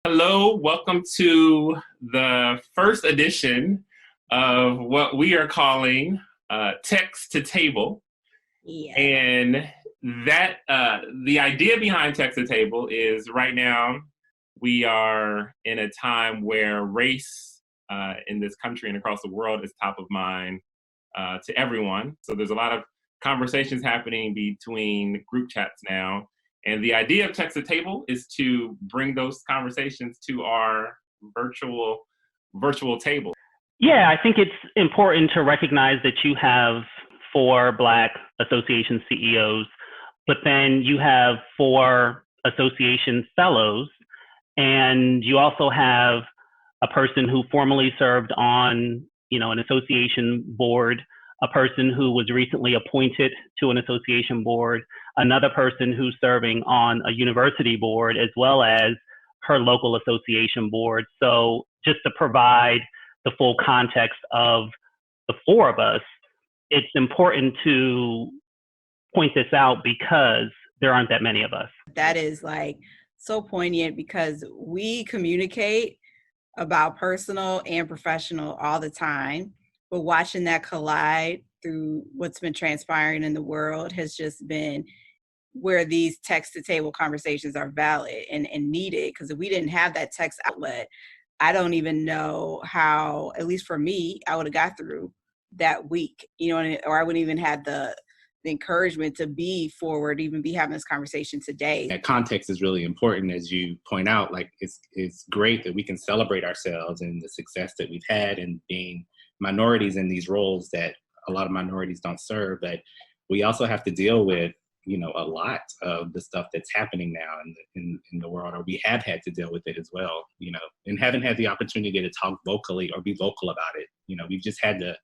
Hello, welcome to the first edition of what we are calling Text to Table. Yeah. And that the idea behind Text to Table is right now we are in a time where race in this country and across the world is top of mind to everyone. So there's a lot of conversations happening between group chats now. And the idea of Text to Table is to bring those conversations to our virtual table. Yeah, I think it's important to recognize that you have 4 Black association CEOs, but then you have 4 association fellows, and you also have a person who formerly served on, an association board, a person who was recently appointed to an association board, another person who's serving on a university board, as well as her local association board. So just to provide the full context of the 4 of us, it's important to point this out because there aren't that many of us. That is so poignant because we communicate about personal and professional all the time, but watching that collide through what's been transpiring in the world has just been where these text to table conversations are valid and needed. Because if we didn't have that text outlet, I don't even know how, at least for me, I would have got through that week, or I wouldn't even have the encouragement to be forward, even be having this conversation today. That context is really important, as you point out. It's great that we can celebrate ourselves and the success that we've had and being minorities in these roles that a lot of minorities don't serve, but we also have to deal with, a lot of the stuff that's happening now in the world, or we have had to deal with it as well, and haven't had the opportunity to talk vocally or be vocal about it. We've just had to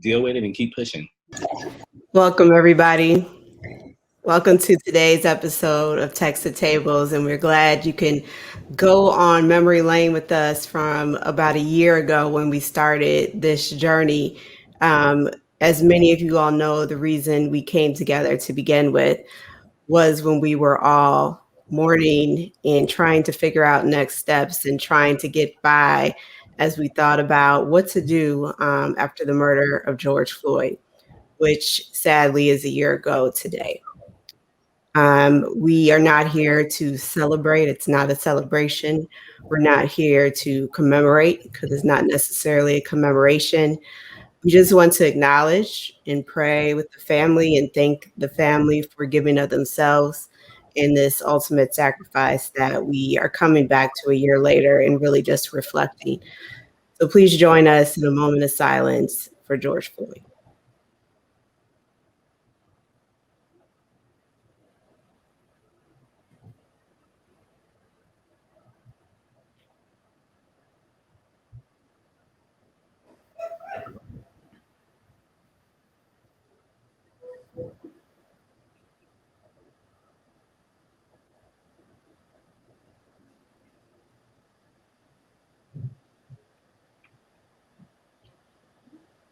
deal with it and keep pushing. Welcome, everybody. Welcome to today's episode of Text to Tables, and we're glad you can go on memory lane with us from about a year ago when we started this journey. As many of you all know, the reason we came together to begin with was when we were all mourning and trying to figure out next steps and trying to get by as we thought about what to do after the murder of George Floyd, which sadly is a year ago today. We are not here to celebrate. It's not a celebration. We're not here to commemorate because it's not necessarily a commemoration. We just want to acknowledge and pray with the family and thank the family for giving of themselves in this ultimate sacrifice that we are coming back to a year later and really just reflecting. So please join us in a moment of silence for George Floyd.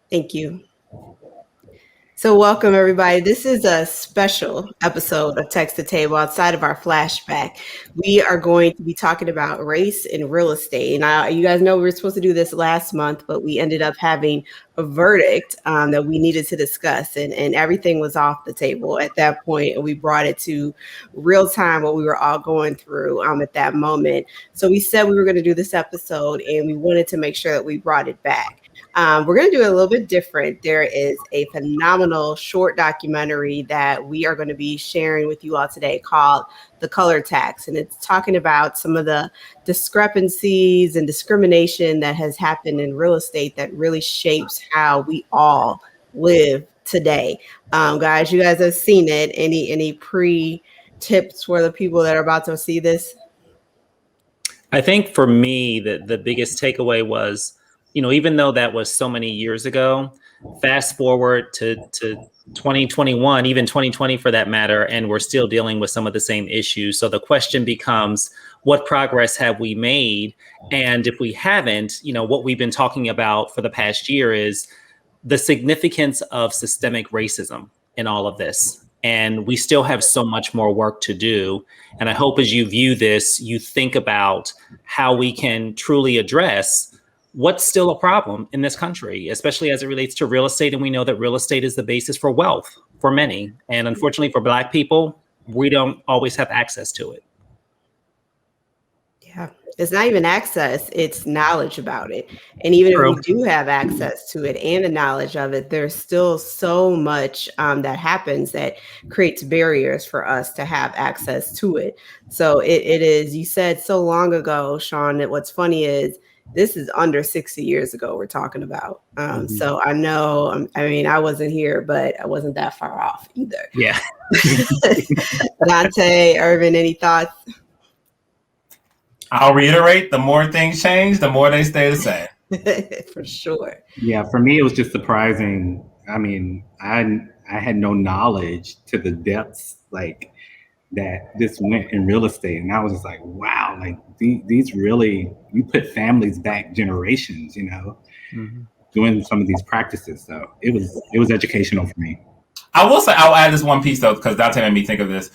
Thank you. So welcome, everybody. This is a special episode of Text to Table outside of our flashback. We are going to be talking about race in real estate. Now, you guys know we were supposed to do this last month, but we ended up having a verdict that we needed to discuss, and everything was off the table at that point. And we brought it to real time, what we were all going through at that moment. So we said we were going to do this episode, and we wanted to make sure that we brought it back. We're going to do it a little bit different. There is a phenomenal short documentary that we are going to be sharing with you all today called The Color Tax. And it's talking about some of the discrepancies and discrimination that has happened in real estate that really shapes how we all live today. Guys, you guys have seen it. Any pre-tips for the people that are about to see this? I think for me, the biggest takeaway was, even though that was so many years ago, fast forward to 2021, even 2020 for that matter, and we're still dealing with some of the same issues. So the question becomes, what progress have we made? And if we haven't, what we've been talking about for the past year is the significance of systemic racism in all of this. And we still have so much more work to do. And I hope as you view this, you think about how we can truly address what's still a problem in this country, especially as it relates to real estate. And we know that real estate is the basis for wealth for many. And unfortunately for Black people, we don't always have access to it. Yeah, it's not even access, it's knowledge about it. And even if we do have access to it and the knowledge of it, there's still so much that happens that creates barriers for us to have access to it. So it is, you said so long ago, Shawn, that what's funny is this is under 60 years ago we're talking about. So I know, I wasn't here, but I wasn't that far off either. Yeah. Donté, Irvin, any thoughts? I'll reiterate, the more things change, the more they stay the same. For sure. Yeah, for me, it was just surprising. I mean, I had no knowledge to the depths like that this went in real estate. And I was just like, wow, like these really, you put families back generations, doing some of these practices. So it was educational for me. I will say, I'll add this one piece though, because Donté made me think of this.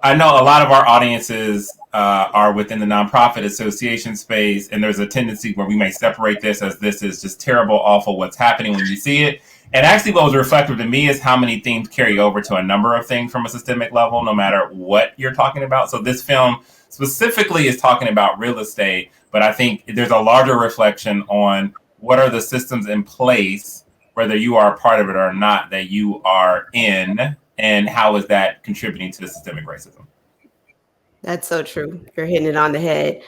I know a lot of our audiences are within the nonprofit association space, and there's a tendency where we may separate this as this is just terrible, awful, what's happening when you see it. And actually what was reflective to me is how many themes carry over to a number of things from a systemic level, no matter what you're talking about. So this film specifically is talking about real estate, but I think there's a larger reflection on what are the systems in place, whether you are a part of it or not, that you are in, and how is that contributing to the systemic racism? That's so true. You're hitting it on the head.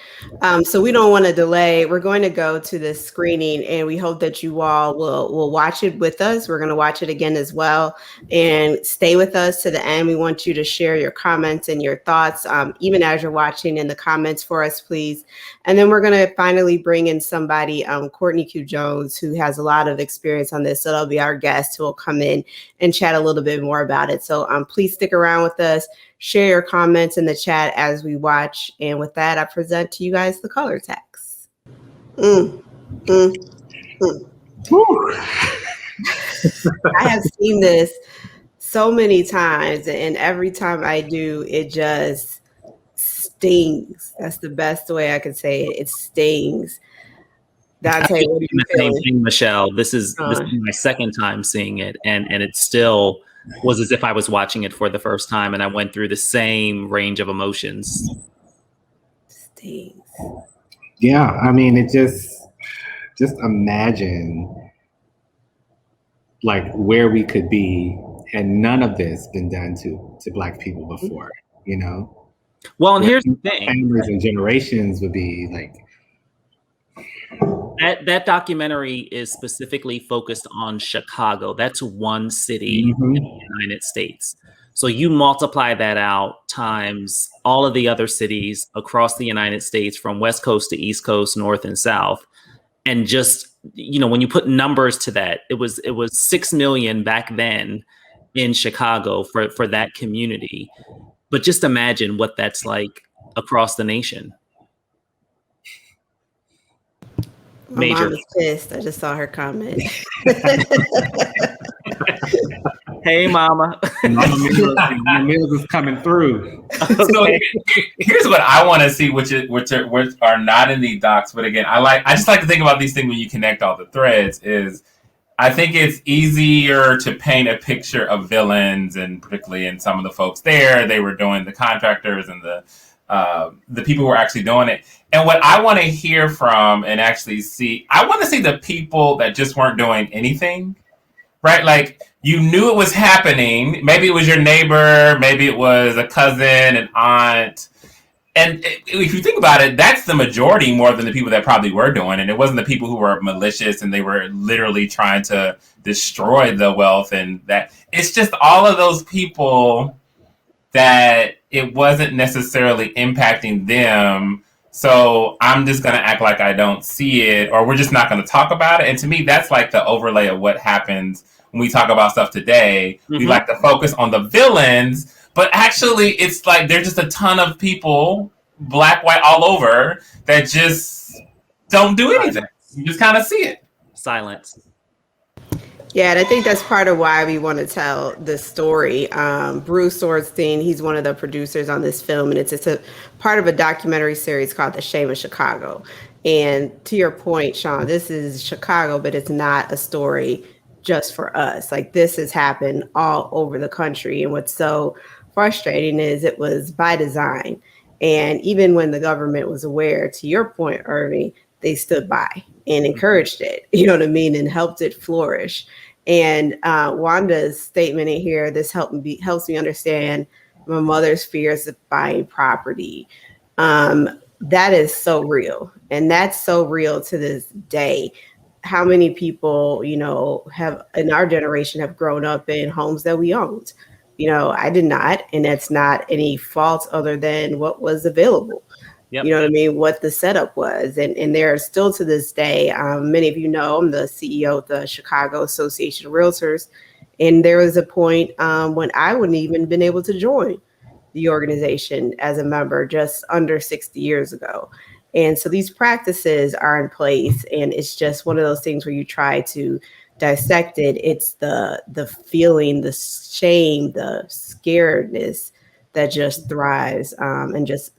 So we don't want to delay. We're going to go to this screening, and we hope that you all will watch it with us. We're going to watch it again as well, and stay with us to the end. We want you to share your comments and your thoughts, even as you're watching, in the comments for us, please. And then we're going to finally bring in somebody, Courtney Q Jones, who has a lot of experience on this. So that'll be our guest who will come in and chat a little bit more about it. So please stick around with us. Share your comments in the chat as we watch. And with that, I present to you guys the color text. I have seen this so many times, and every time I do, it just stings. That's the best way I could say it. It stings. Donté, what do you feel? Michelle, this is my second time seeing it, and it still was as if I was watching it for the first time, and I went through the same range of emotions. Stings. Yeah, I mean, it just imagine like where we could be had none of this been done to Black people before, Well, and here's the thing. Families and generations would be like. That documentary is specifically focused on Chicago. That's one city in the United States. So you multiply that out times all of the other cities across the United States, from West Coast to East Coast, North and South. And just, when you put numbers to that, it was 6 million back then in Chicago for that community. But just imagine what that's like across the nation. My mom is pissed. I just saw her comment. Hey, Mama. Mama Mills is coming through. So here's what I want to see, which are not in the docs. But again, I just like to think about these things when you connect all the threads. Is I think it's easier to paint a picture of villains, and particularly in some of the folks there, they were doing the contractors and the people who were actually doing it. And what I want to hear from and actually see, I want to see the people that just weren't doing anything, right? Like, you knew it was happening. Maybe it was your neighbor, maybe it was a cousin, an aunt. And if you think about it, that's the majority more than the people that probably were doing. And it wasn't the people who were malicious and they were literally trying to destroy the wealth. And that it's just all of those people that it wasn't necessarily impacting them. So I'm just going to act like I don't see it, or we're just not going to talk about it. And to me, that's like the overlay of what happens when we talk about stuff today. We like to focus on the villains, but actually it's like there's just a ton of people black, white, all over that just don't do anything. You just kind of see it. Silence. Yeah, and I think that's part of why we want to tell this story. Bruce Swordstein, he's one of the producers on this film, and it's a part of a documentary series called The Shame of Chicago. And to your point, Shawn, this is Chicago, but it's not a story just for us. Like, this has happened all over the country. And what's so frustrating is it was by design. And even when the government was aware, to your point, Irving, they stood by and encouraged it, you know what I mean, and helped it flourish. And Wanda's statement in here, this helps me understand my mother's fears of buying property. That is so real. And that's so real to this day. How many people, you know, have in our generation have grown up in homes that we owned? You know, I did not. And that's not any fault other than what was available. Yep. You know what I mean? What the setup was. And there are still to this day, many of you know, I'm the CEO of the Chicago Association of Realtors. And there was a point when I wouldn't even been able to join the organization as a member just under 60 years ago. And so these practices are in place. And it's just one of those things where you try to dissect it. It's the feeling, the shame, the scaredness that just thrives and just,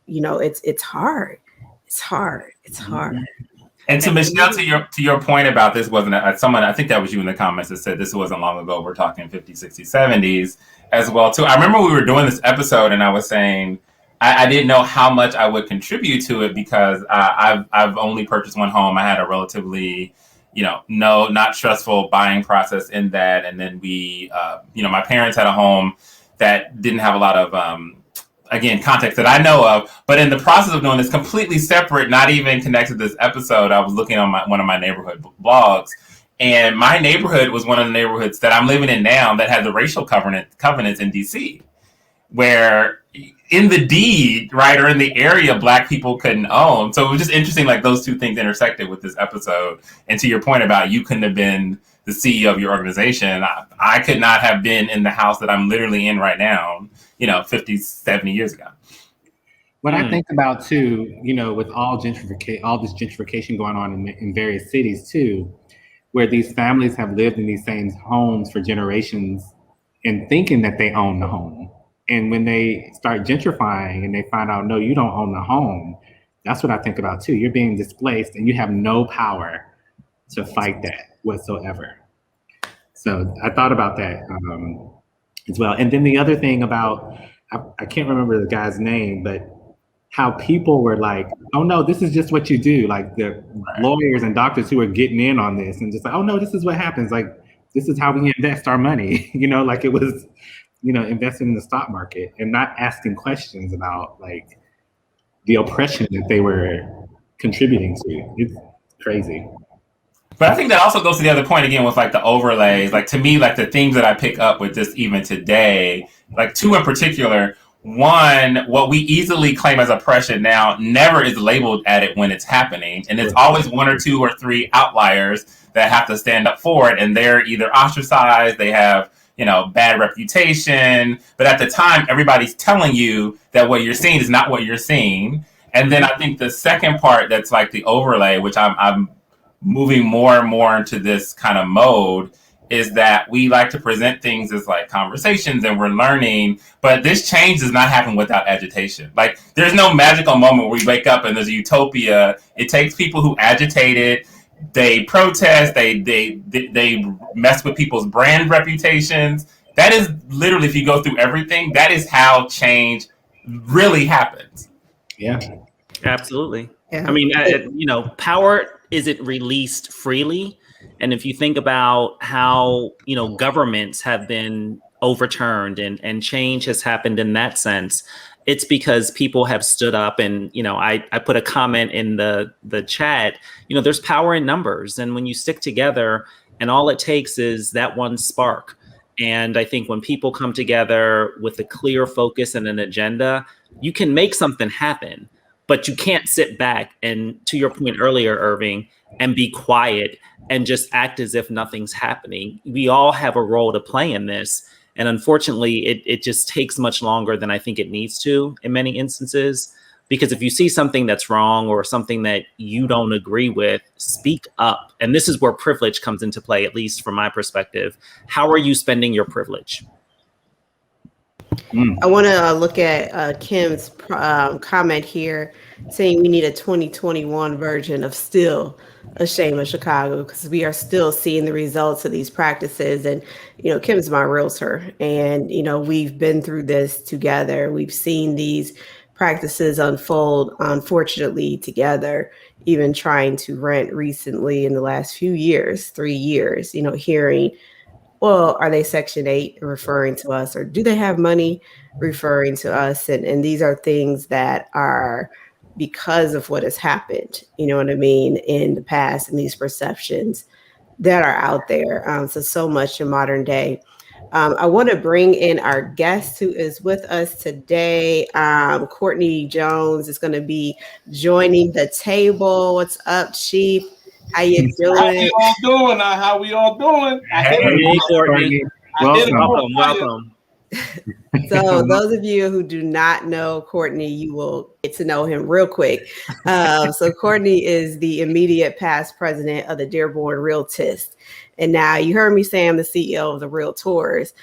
you know, it's hard. It's hard. And to Michelle, to your point about this wasn't someone, I think that was you in the comments that said this wasn't long ago. We're talking 50s, 60s, 70s as well too. I remember we were doing this episode and I was saying I didn't know how much I would contribute to it because I've only purchased one home. I had a relatively, not stressful buying process in that, and then we, my parents had a home that didn't have a lot of again, context that I know of, but in the process of doing this completely separate, not even connected to this episode, I was looking on one of my neighborhood blogs, and my neighborhood was one of the neighborhoods that I'm living in now that had the racial covenants in DC, where in the deed, right, or in the area, Black people couldn't own. So it was just interesting, like those two things intersected with this episode. And to your point about you couldn't have been the CEO of your organization, I could not have been in the house that I'm literally in right now, 50, 70 years ago. What I think about too, with all this gentrification going on in various cities too, where these families have lived in these same homes for generations and thinking that they own the home. And when they start gentrifying and they find out, no, you don't own the home, that's what I think about too. You're being displaced and you have no power to fight that whatsoever. So I thought about that as well. And then the other thing about, I can't remember the guy's name, but how people were like, oh no, this is just what you do. Like the lawyers and doctors who are getting in on this and just like, oh no, this is what happens. Like, this is how we invest our money, like it was, investing in the stock market and not asking questions about like the oppression that they were contributing to. It's crazy. But I think that also goes to the other point again with like the overlays. Like to me, like the things that I pick up with this even today, like two in particular. One, what we easily claim as oppression now never is labeled at it when it's happening. And it's always one or two or three outliers that have to stand up for it. And they're either ostracized, they have, bad reputation. But at the time, everybody's telling you that what you're seeing is not what you're seeing. And then I think the second part that's like the overlay, which I'm moving more and more into this kind of mode, is that we like to present things as like conversations and we're learning, but this change does not happen without agitation. Like there's no magical moment where we wake up and there's a utopia. It takes people who agitate it, they protest, they mess with people's brand reputations. That is literally, if you go through everything, that is how change really happens. Yeah, absolutely. Yeah. I mean, power isn't released freely. And if you think about how, governments have been overturned and change has happened in that sense, it's because people have stood up and, I put a comment in the chat, there's power in numbers. And when you stick together and all it takes is that one spark. And I think when people come together with a clear focus and an agenda, you can make something happen, but you can't sit back and, to your point earlier, Irving, and be quiet and just act as if nothing's happening. We all have a role to play in this. And unfortunately, it just takes much longer than I think it needs to in many instances. Because if you see something that's wrong or something that you don't agree with, speak up. And this is where privilege comes into play, at least from my perspective. How are you spending your privilege? I want to look at Kim's comment here saying we need a 2021 version of Still a Shame of Chicago, because we are still seeing the results of these practices. And, Kim's my realtor, and, we've been through this together. We've seen these practices unfold, unfortunately, together, even trying to rent recently in the last few years, 3 years, hearing, well, are they Section 8 referring to us, or do they have money referring to us? And these are things that are because of what has happened, you know what I mean, in the past, and these perceptions that are out there. So much in modern day. I want to bring in our guest who is with us today. Courtney Jones is going to be joining the table. What's up, Chief? How you doing? How we all doing? Hey, Courtney. Welcome. So those of you who do not know Courtney, you will get to know him real quick. So Courtney is the immediate past president of the Dearborn Realtist. And now you heard me say I'm the CEO of the Realtors.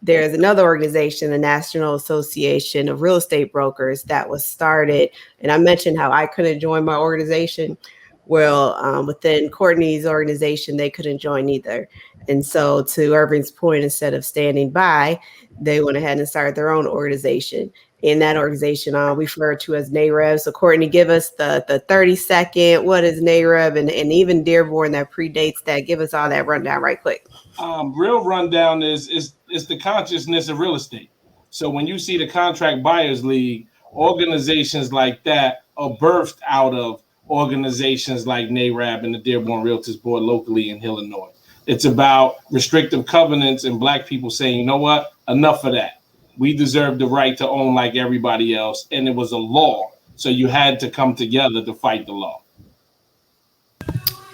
There's another organization, the National Association of Real Estate Brokers, that was started. And I mentioned how I couldn't join my organization. Well, within Courtney's organization, they couldn't join either. And so to Irving's point, instead of standing by, they went ahead and started their own organization. In that organization, we refer to as NAREB. So Courtney, give us the 30-second, what is NAREB, and even Dearborn that predates that. Give us all that rundown right quick. Real rundown is the consciousness of real estate. So when you see the Contract Buyers League, organizations like that are birthed out of organizations like NAREB and the Dearborn Realtors Board locally in Illinois. It's about restrictive covenants and Black people saying, you know what, enough of that. We deserve the right to own like everybody else. And it was a law. So you had to come together to fight the law.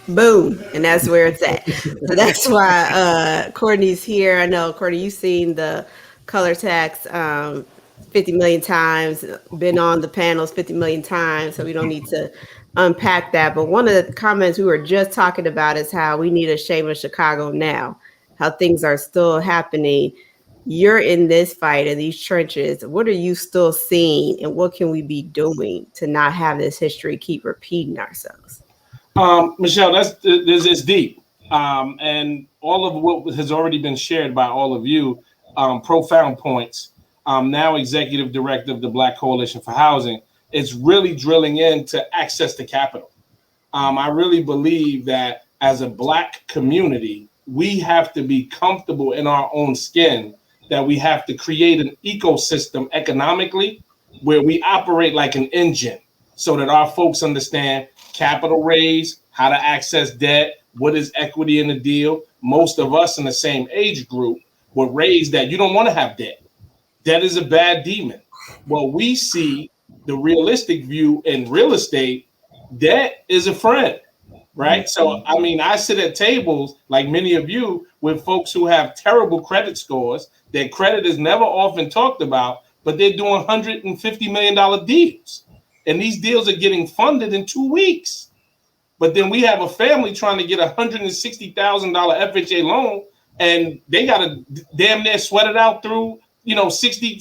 Boom. And that's where it's at. So that's why Courtney's here. I know, Courtney, you've seen the color tax 50 million times, been on the panels 50 million times. So we don't need to unpack that. But one of the comments we were just talking about is how we need a shame of Chicago now, how things are still happening. You're in this fight, in these trenches. What are you still seeing, and what can we be doing to not have this history keep repeating ourselves? Michelle, it's deep. And all of what has already been shared by all of you, profound points. Now executive director of the Black Coalition for Housing, it's really drilling into access to capital. I really believe that as a Black community, we have to be comfortable in our own skin, that we have to create an ecosystem economically where we operate like an engine so that our folks understand capital raise, how to access debt, what is equity in the deal. Most of us in the same age group were raised that you don't want to have debt. Debt is a bad demon. Well, we see the realistic view in real estate, debt is a friend, right? So, I mean, I sit at tables like many of you with folks who have terrible credit scores. Their credit is never often talked about, but they're doing $150 million deals. And these deals are getting funded in 2 weeks. But then we have a family trying to get a $160,000 FHA loan, and they got to damn near sweat it out through, 60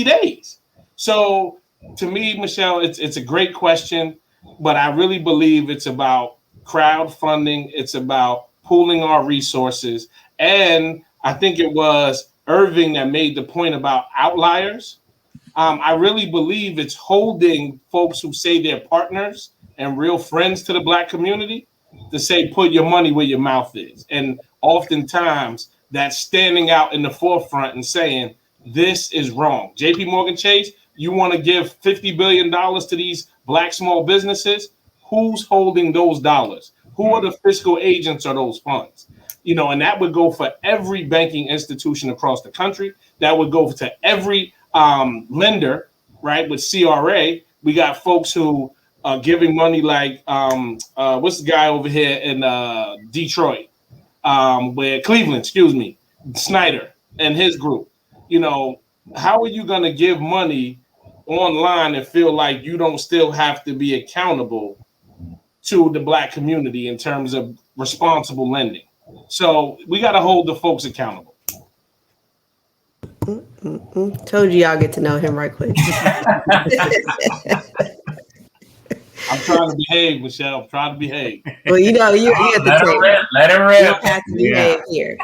days. So to me, Michelle, it's a great question, but I really believe it's about crowdfunding. It's about pooling our resources. And I think it was Irving that made the point about outliers. I really believe it's holding folks who say they're partners and real friends to the Black community to say, put your money where your mouth is. And oftentimes that's standing out in the forefront and saying, this is wrong. JP Morgan Chase, you want to give $50 billion to these Black small businesses? Who's holding those dollars? Who are the fiscal agents of those funds? And that would go for every banking institution across the country. That would go to every lender, right? With CRA, we got folks who are giving money like, what's the guy over here in Detroit, Cleveland, Snyder and his group. How are you going to give money online and feel like you don't still have to be accountable to the Black community in terms of responsible lending. So we got to hold the folks accountable. Told you y'all get to know him right quick. I'm trying to behave, Michelle. I'm trying to behave. Well, you have to let her rip. Let her You rip. don't have to behave here.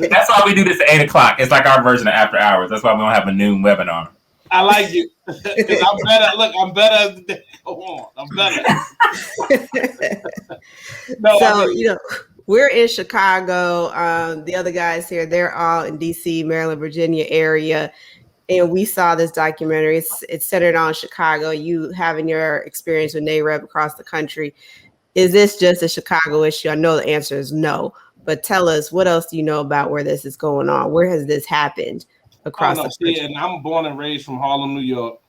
That's why we do this at 8:00. It's like our version of after hours. That's why we don't have a noon webinar. I like it because I'm better. Look, I'm better as the day go on. I'm better. No, So, we're in Chicago. The other guys here, they're all in DC, Maryland, Virginia area. And we saw this documentary. It's centered on Chicago. You having your experience with NAREB across the country. Is this just a Chicago issue? I know the answer is no. But tell us, what else do you know about where this is going on? Where has this happened across the country? And I'm born and raised from Harlem, New York.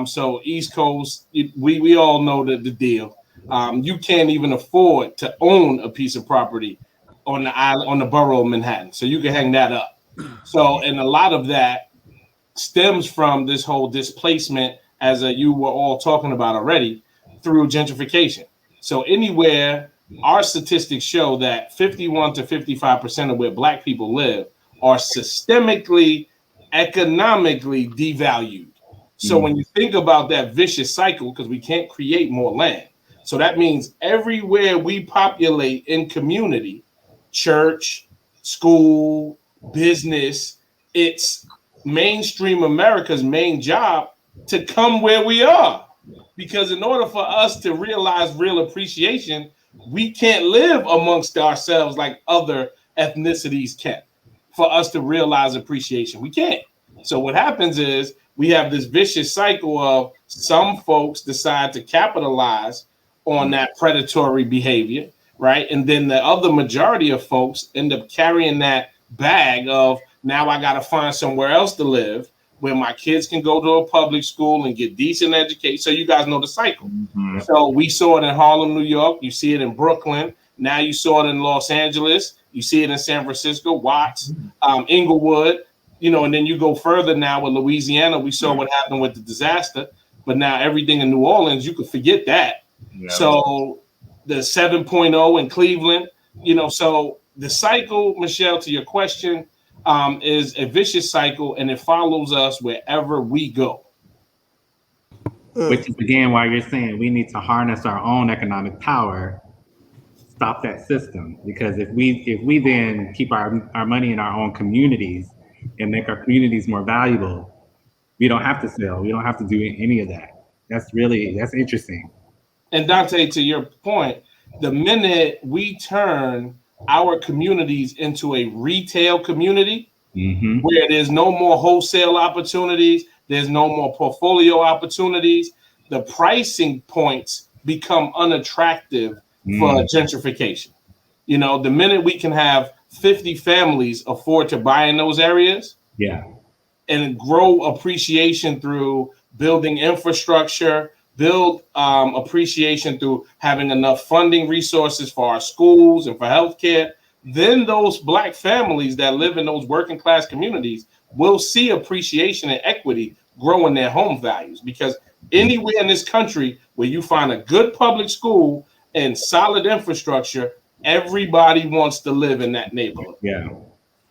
So East Coast, we all know the deal. You can't even afford to own a piece of property on the island, on the borough of Manhattan. So you can hang that up. So, and a lot of that stems from this whole displacement, as you were all talking about already, through gentrification. So anywhere, our statistics show that 51 to 55% of where Black people live are systemically, economically devalued. So when you think about that vicious cycle, because we can't create more land, so that means everywhere we populate in community, church, school, business, it's mainstream America's main job to come where we are. Because in order for us to realize real appreciation, we can't live amongst ourselves like other ethnicities can. For us to realize appreciation, we can't. So what happens is we have this vicious cycle of some folks decide to capitalize on that predatory behavior, right? And then the other majority of folks end up carrying that bag of, now I got to find somewhere else to live where my kids can go to a public school and get decent education. So you guys know the cycle. Mm-hmm. So we saw it in Harlem, New York. You see it in Brooklyn. Now you saw it in Los Angeles. You see it in San Francisco, Watts, Inglewood, and then you go further now with Louisiana. We saw what happened with the disaster, but now everything in New Orleans, you could forget that. Yeah. So the 7.0 in Cleveland, so the cycle, Michelle, to your question, is a vicious cycle, and it follows us wherever we go. Which is, again, why you're saying we need to harness our own economic power, stop that system. Because if we then keep our money in our own communities and make our communities more valuable, we don't have to sell. We don't have to do any of that. That's interesting. And Donté, to your point, the minute we turn our communities into a retail community, mm-hmm. where there's no more wholesale opportunities, there's no more portfolio opportunities, the pricing points become unattractive for gentrification. The minute we can have 50 families afford to buy in those areas, and grow appreciation through building infrastructure, build appreciation through having enough funding resources for our schools and for healthcare, then those Black families that live in those working class communities will see appreciation and equity grow in their home values. Because anywhere in this country where you find a good public school and solid infrastructure, everybody wants to live in that neighborhood. Yeah.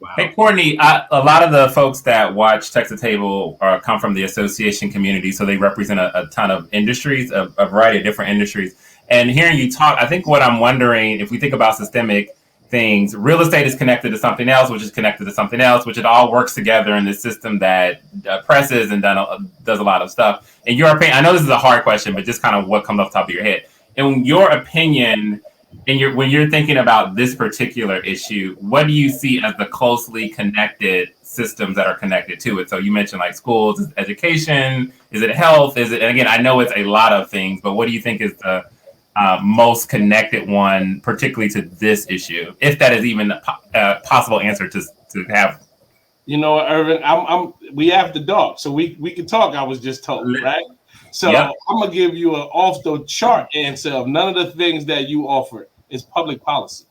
Wow. Hey, Courtney, a lot of the folks that watch Text to Table come from the association community, so they represent a ton of industries, a variety of different industries. And hearing you talk, I think what I'm wondering, if we think about systemic things, real estate is connected to something else, which is connected to something else, which it all works together in this system that presses and does a lot of stuff. In your opinion, I know this is a hard question, but just kind of what comes off the top of your head. In your opinion, when you're thinking about this particular issue, what do you see as the closely connected systems that are connected to it? So you mentioned like schools, is it education, is it health, and again, I know it's a lot of things, but what do you think is the most connected one, particularly to this issue, if that is even a possible answer to have? Irvin, we have the dog, so we can talk. I was just told, right? So I'm gonna give you an off the chart answer of none of the things that you offered. It's public policy.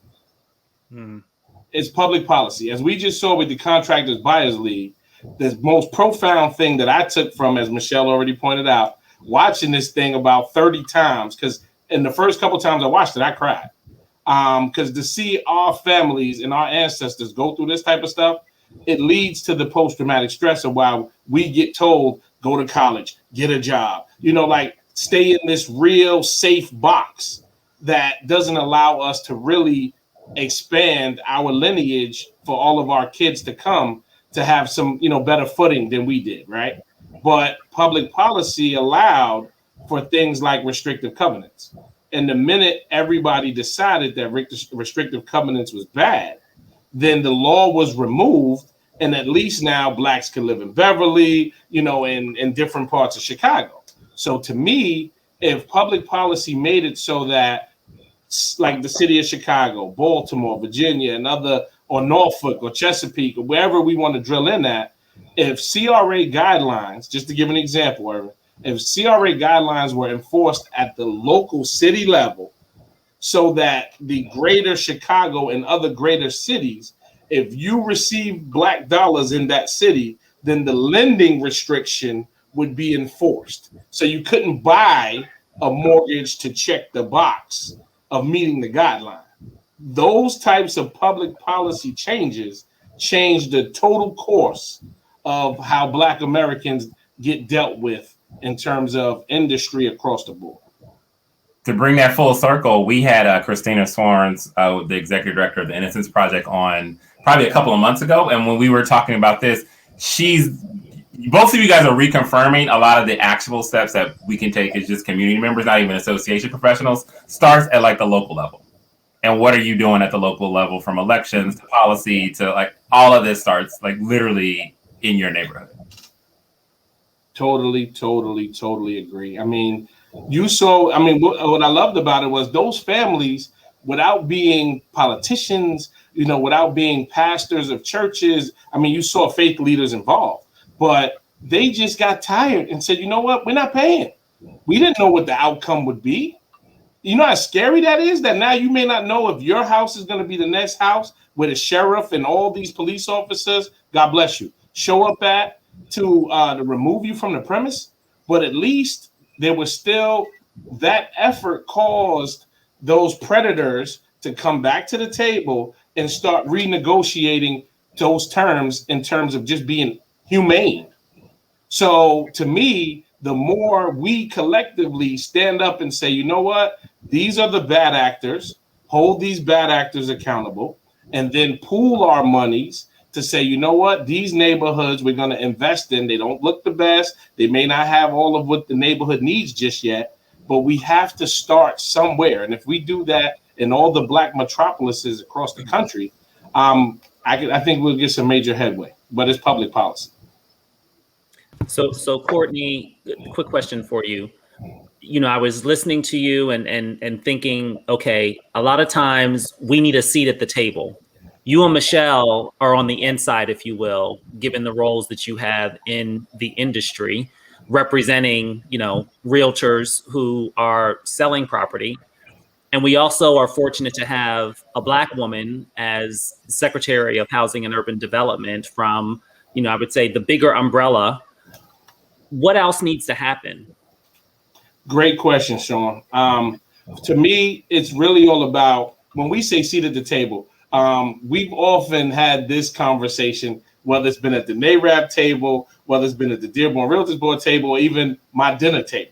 It's public policy. As we just saw with the Contractors Buyers League, the most profound thing that I took from, as Michelle already pointed out, watching this thing about 30 times, because in the first couple times I watched it, I cried. Because to see our families and our ancestors go through this type of stuff, it leads to the post-traumatic stress of why we get told, go to college, get a job, like stay in this real safe box that doesn't allow us to really expand our lineage for all of our kids to come to have some, better footing than we did, right? But public policy allowed for things like restrictive covenants. And the minute everybody decided that restrictive covenants was bad, then the law was removed. And at least now blacks can live in Beverly, in different parts of Chicago. So to me, if public policy made it so that, like the city of Chicago, Baltimore, Virginia, and other, or Norfolk or Chesapeake, or wherever we want to drill in at, if CRA guidelines, just to give an example, Irvin, if CRA guidelines were enforced at the local city level, so that the greater Chicago and other greater cities, if you receive black dollars in that city, then the lending restriction would be enforced. So you couldn't buy a mortgage to check the box of meeting the guideline. Those types of public policy changes change the total course of how Black Americans get dealt with in terms of industry across the board. To bring that full circle, we had Christina Swarns, the executive director of the Innocence Project, on probably a couple of months ago. And when we were talking about this, both of you guys are reconfirming a lot of the actual steps that we can take as just community members, not even association professionals, starts at like the local level. And what are you doing at the local level, from elections to policy to like all of this starts like literally in your neighborhood. Totally agree. I mean, what I loved about it was those families, without being politicians, without being pastors of churches, you saw faith leaders involved, but they just got tired and said, you know what, we're not paying. We didn't know what the outcome would be. You know how scary that is, that now you may not know if your house is going to be the next house where the sheriff and all these police officers, God bless you, show up at to remove you from the premise. But at least there was still that effort caused those predators to come back to the table and start renegotiating those terms in terms of just being humane. So to me, the more we collectively stand up and say, you know what, these are the bad actors, hold these bad actors accountable, and then pool our monies to say, you know what, these neighborhoods we're going to invest in, they don't look the best. They may not have all of what the neighborhood needs just yet, but we have to start somewhere. And if we do that in all the Black metropolises across the country, I think we'll get some major headway, but it's public policy. So Courtney, quick question for you. I was listening to you and thinking, okay, a lot of times we need a seat at the table. You and Michelle are on the inside, if you will, given the roles that you have in the industry, representing, realtors who are selling property. And we also are fortunate to have a Black woman as Secretary of Housing and Urban Development from, I would say the bigger umbrella. What else needs to happen? Great question, Shawn. To me, it's really all about, when we say seat at the table, we've often had this conversation, whether it's been at the NARAB table, whether it's been at the Dearborn Realtors Board table, or even my dinner table.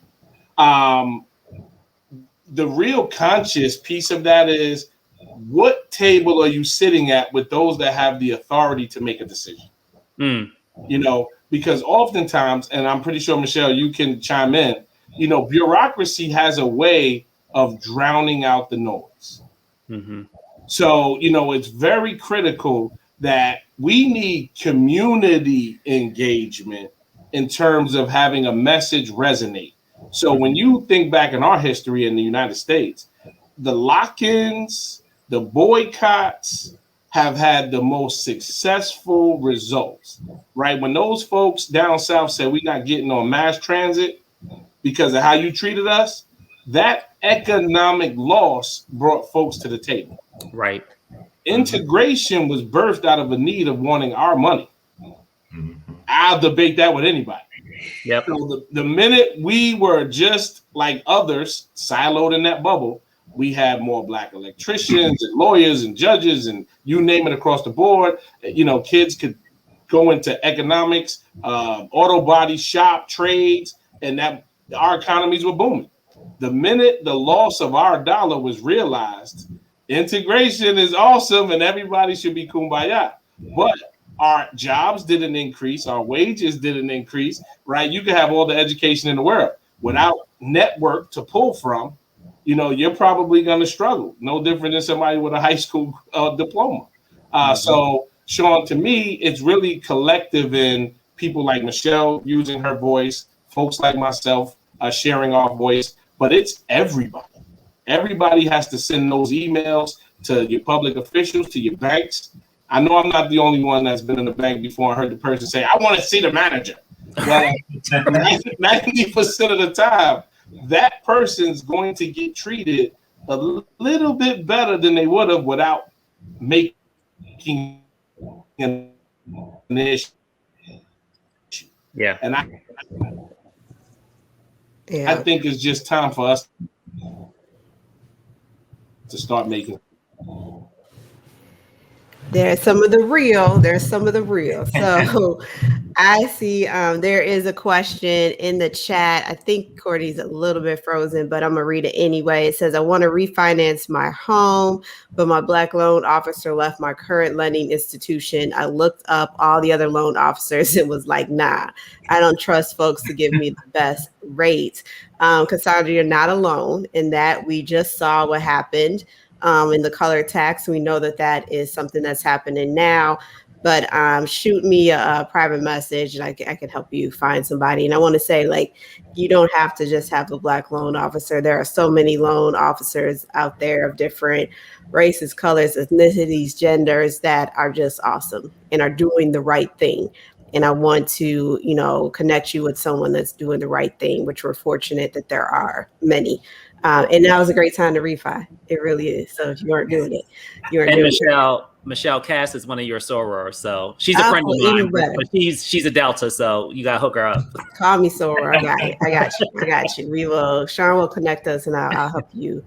The real conscious piece of that is, what table are you sitting at with those that have the authority to make a decision? Because oftentimes, and I'm pretty sure, Michelle, you can chime in, bureaucracy has a way of drowning out the noise. Mm-hmm. So, it's very critical that we need community engagement in terms of having a message resonate. So when you think back in our history in the United States, the lock-ins, the boycotts have had the most successful results, right? When those folks down south said we're not getting on mass transit because of how you treated us, that economic loss brought folks to the table. Right. Integration was birthed out of a need of wanting our money. I'll debate that with anybody. Yep. So the minute we were just like others, siloed in that bubble, we had more Black electricians and lawyers and judges and you name it across the board. You know, kids could go into economics, auto body shop, trades, and that our economies were booming. The minute the loss of our dollar was realized, integration is awesome and everybody should be kumbaya. But our jobs didn't increase, our wages didn't increase, right? You can have all the education in the world without network to pull from. You know, you're probably going to struggle. No different than somebody with a high school diploma. So, Shawn, to me, it's really collective in people like Michelle using her voice, folks like myself sharing our voice, but it's everybody. Everybody has to send those emails to your public officials, to your banks. I know I'm not the only one that's been in the bank before and heard the person say, I want to see the manager. Well, 90% of the time, that person's going to get treated a little bit better than they would have without making an issue. Yeah. And I think it's just time for us to start making. There's some of the real. So I see there is a question in the chat. I think Courtney's a little bit frozen, but I'm going to read it anyway. It says, I want to refinance my home, but my Black loan officer left my current lending institution. I looked up all the other loan officers and was like, nah, I don't trust folks to give me the best rates. Cassandra, you're not alone in that. We just saw what happened in the color tax. We know that is something that's happening now, but shoot me a private message and I can help you find somebody. And I want to say, like, you don't have to just have a Black loan officer. There are so many loan officers out there of different races, colors, ethnicities, genders that are just awesome and are doing the right thing. And I want to, connect you with someone that's doing the right thing, which we're fortunate that there are many. And now is a great time to refi. It really is. So if you aren't doing it, you aren't doing it. Michelle Cass is one of your sorors, so she's a friend of mine, but she's a Delta, so you gotta hook her up. Call me soror. I got you. Shawn will connect us, and I'll help you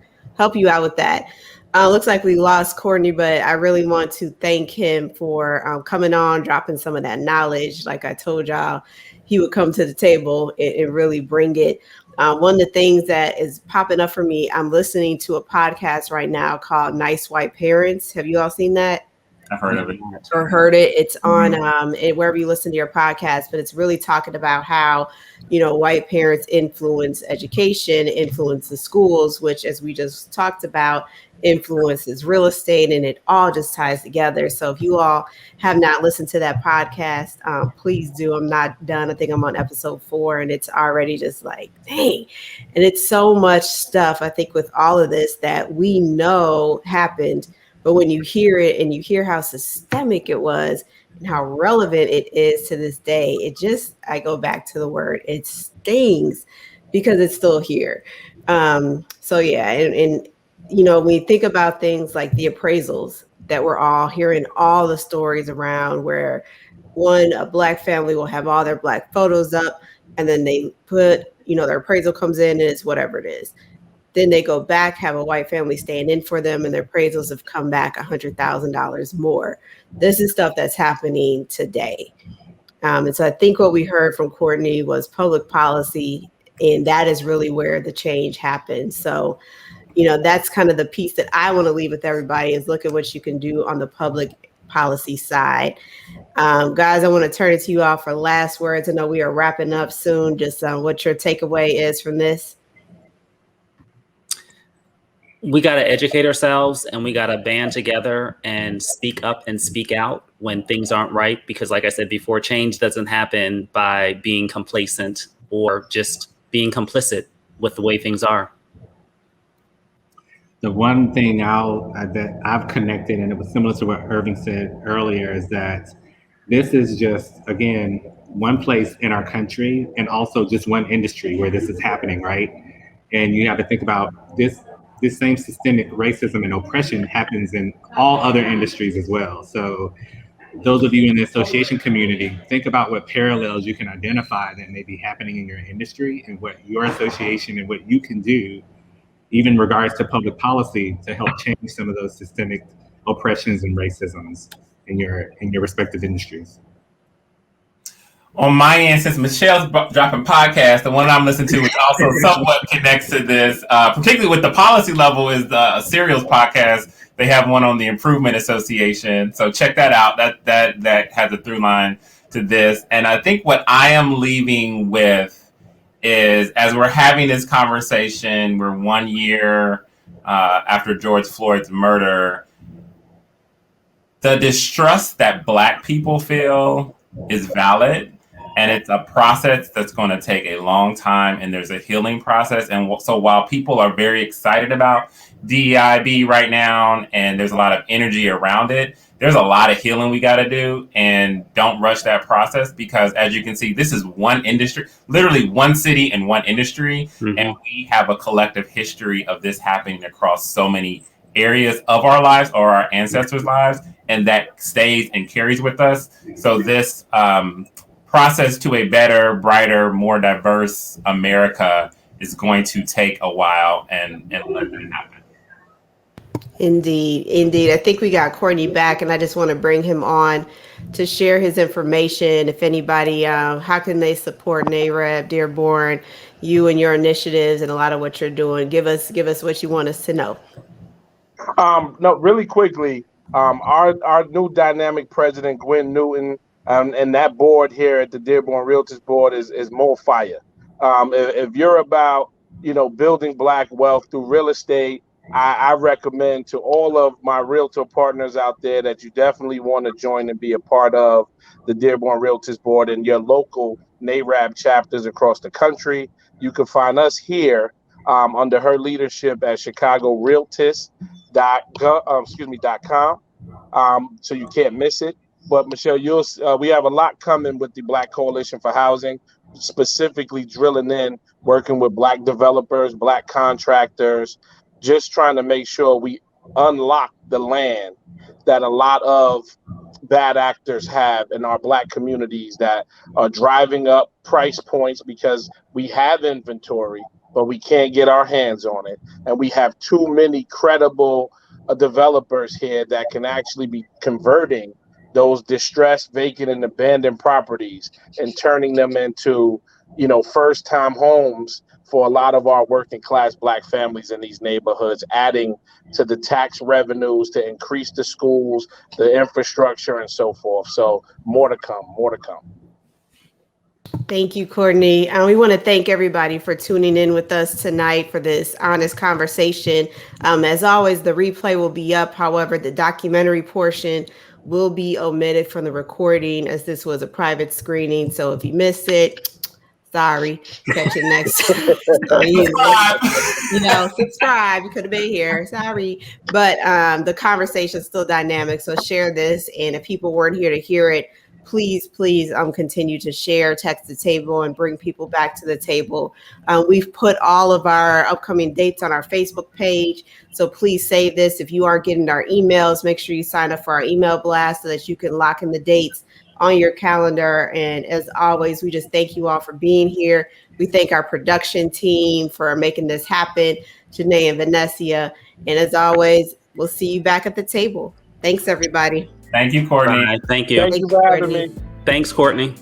out with that. Looks like we lost Courtney, but I really want to thank him for coming on, dropping some of that knowledge. Like I told y'all, he would come to the table and really bring it. One of the things that is popping up for me, I'm listening to a podcast right now called Nice White Parents. Have you all seen that? I've heard of it. Or heard it. It's on wherever you listen to your podcast, but it's really talking about how, white parents influence education, influence the schools, which, as we just talked about, influences real estate, and it all just ties together. So if you all have not listened to that podcast, please do. I'm not done. I think I'm on episode 4 and it's already just like, dang. And it's so much stuff, I think, with all of this that we know happened. But when you hear it and you hear how systemic it was and how relevant it is to this day, I go back to the word, it stings because it's still here. So yeah, and when you think about things like the appraisals that we're all hearing, all the stories around where a Black family will have all their Black photos up and then they put, their appraisal comes in and it's whatever it is. Then they go back, have a white family stand in for them, and their appraisals have come back $100,000 more. This is stuff that's happening today. And so I think what we heard from Courtney was public policy, and that is really where the change happens. So, that's kind of the piece that I want to leave with everybody is look at what you can do on the public policy side. Guys, I want to turn it to you all for last words. I know we are wrapping up soon. Just what your takeaway is from this. We got to educate ourselves and we got to band together and speak up and speak out when things aren't right. Because like I said before, change doesn't happen by being complacent or just being complicit with the way things are. The one thing that I've connected, and it was similar to what Irving said earlier, is that this is just, again, one place in our country and also just one industry where this is happening, right? And you have to think about this same systemic racism and oppression happens in all other industries as well. So those of you in the association community, think about what parallels you can identify that may be happening in your industry and what your association and what you can do, even in regards to public policy, to help change some of those systemic oppressions and racisms in your respective industries. On my end, since Michelle's dropping podcasts, the one I'm listening to is also somewhat connects to this, particularly with the policy level, is the Serials podcast. They have one on the Improvement Association, so check that out. That has a through line to this. And I think what I am leaving with is, as we're having this conversation, we're 1 year after George Floyd's murder, the distrust that Black people feel is valid. And it's a process that's going to take a long time, and there's a healing process. And so while people are very excited about DEIB right now, and there's a lot of energy around it, there's a lot of healing we got to do, and don't rush that process, because as you can see, this is one industry, literally one city and one industry. Mm-hmm. And we have a collective history of this happening across so many areas of our lives or our ancestors' lives, and that stays and carries with us. So this, process to a better, brighter, more diverse America is going to take a while, and let that happen. Indeed. I think we got Courtney back, and I just want to bring him on to share his information. If anybody, how can they support NAREB, Dearborn, you and your initiatives and a lot of what you're doing? Give us what you want us to know. No, really quickly, our new dynamic president, Gwen Newton, and that board here at the Dearborn Realtors Board is more fire. If you're about, building Black wealth through real estate, I recommend to all of my realtor partners out there that you definitely want to join and be a part of the Dearborn Realtors Board and your local NAREB chapters across the country. You can find us here under her leadership at chicagorealtors.com. So you can't miss it. But Michelle, we have a lot coming with the Black Coalition for Housing, specifically drilling in, working with Black developers, Black contractors, just trying to make sure we unlock the land that a lot of bad actors have in our Black communities that are driving up price points because we have inventory, but we can't get our hands on it. And we have too many credible developers here that can actually be converting those distressed, vacant, and abandoned properties and turning them into, first-time homes for a lot of our working-class Black families in these neighborhoods, adding to the tax revenues to increase the schools, the infrastructure, and so forth. So more to come. Thank you, Courtney. We want to thank everybody for tuning in with us tonight for this honest conversation. As always, the replay will be up. However, the documentary portion will be omitted from the recording, as this was a private screening. So if you missed it, sorry. Catch it next time. Subscribe. You could have been here. Sorry. But the conversation is still dynamic. So share this. And if people weren't here to hear it, please continue to share, text the table, and bring people back to the table. We've put all of our upcoming dates on our Facebook page, so please save this. If you aren't getting our emails, make sure you sign up for our email blast so that you can lock in the dates on your calendar. And as always, we just thank you all for being here. We thank our production team for making this happen, Janae and Vanessa. And as always, we'll see you back at the table. Thanks, everybody. Thank you, Courtney. Bye. Thank you. Thank you for having me. Thanks, Courtney.